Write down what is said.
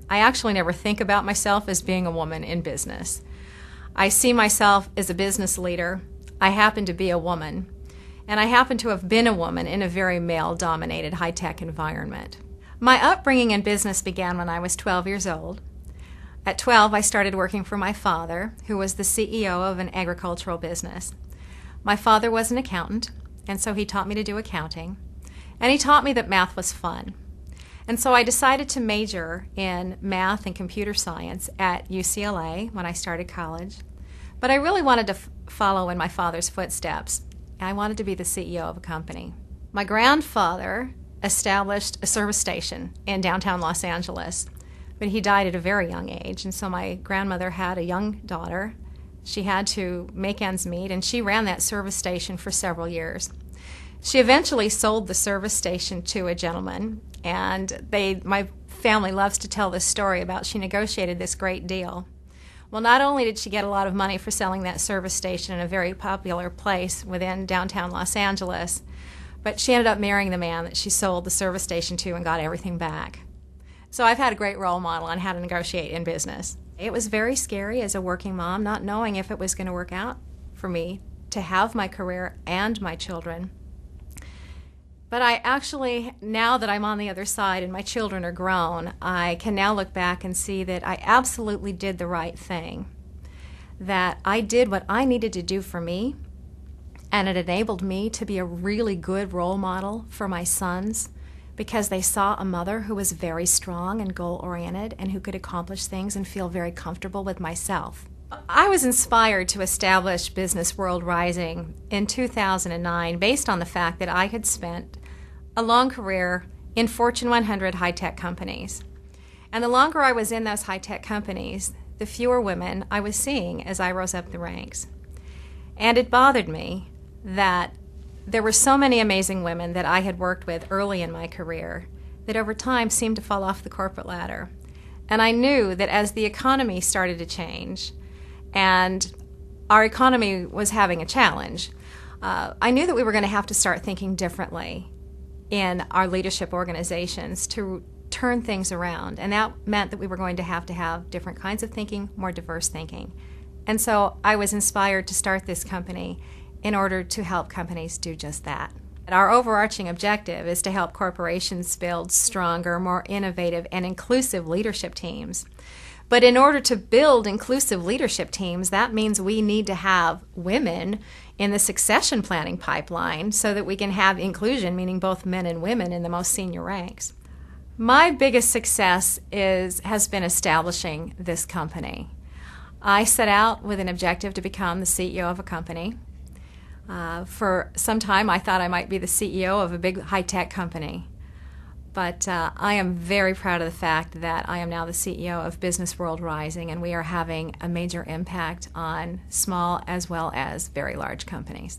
I actually never think about myself as being a woman in business. I see myself as a business leader. I happen to be a woman, and I happen to have been a woman in a very male-dominated high-tech environment. My upbringing in business began when I was 12 years old. At 12, I started working for my father, who was the CEO of an agricultural business. My father was an accountant, and so he taught me to do accounting, and he taught me that math was fun. And so I decided to major in math and computer science at UCLA when I started college. But I really wanted to follow in my father's footsteps. I wanted to be the CEO of a company. My grandfather established a service station in downtown Los Angeles, but he died at a very young age, and so my grandmother had a young daughter. She had to make ends meet, and she ran that service station for several years. She eventually sold the service station to a gentleman, and my family loves to tell this story about she negotiated this great deal. Well, not only did she get a lot of money for selling that service station in a very popular place within downtown Los Angeles, but she ended up marrying the man that she sold the service station to and got everything back. So I've had a great role model on how to negotiate in business. It was very scary as a working mom, not knowing if it was going to work out for me to have my career and my children. But I actually, now that I'm on the other side and my children are grown, I can now look back and see that I absolutely did the right thing. That I did what I needed to do for me, and it enabled me to be a really good role model for my sons because they saw a mother who was very strong and goal-oriented and who could accomplish things and feel very comfortable with myself. I was inspired to establish Business World Rising in 2009 based on the fact that I had spent a long career in Fortune 100 high-tech companies. And the longer I was in those high-tech companies, the fewer women I was seeing as I rose up the ranks. And it bothered me that there were so many amazing women that I had worked with early in my career that over time seemed to fall off the corporate ladder. And I knew that as the economy started to change, and our economy was having a challenge, I knew that we were going to have to start thinking differently in our leadership organizations to turn things around. And that meant that we were going to have different kinds of thinking, more diverse thinking. And so I was inspired to start this company in order to help companies do just that. Our overarching objective is to help corporations build stronger, more innovative, and inclusive leadership teams. But in order to build inclusive leadership teams, that means we need to have women in the succession planning pipeline so that we can have inclusion, meaning both men and women in the most senior ranks. My biggest success has been establishing this company. I set out with an objective to become the CEO of a company. For some time, I thought I might be the CEO of a big high-tech company. But I am very proud of the fact that I am now the CEO of Business World Rising, and we are having a major impact on small as well as very large companies.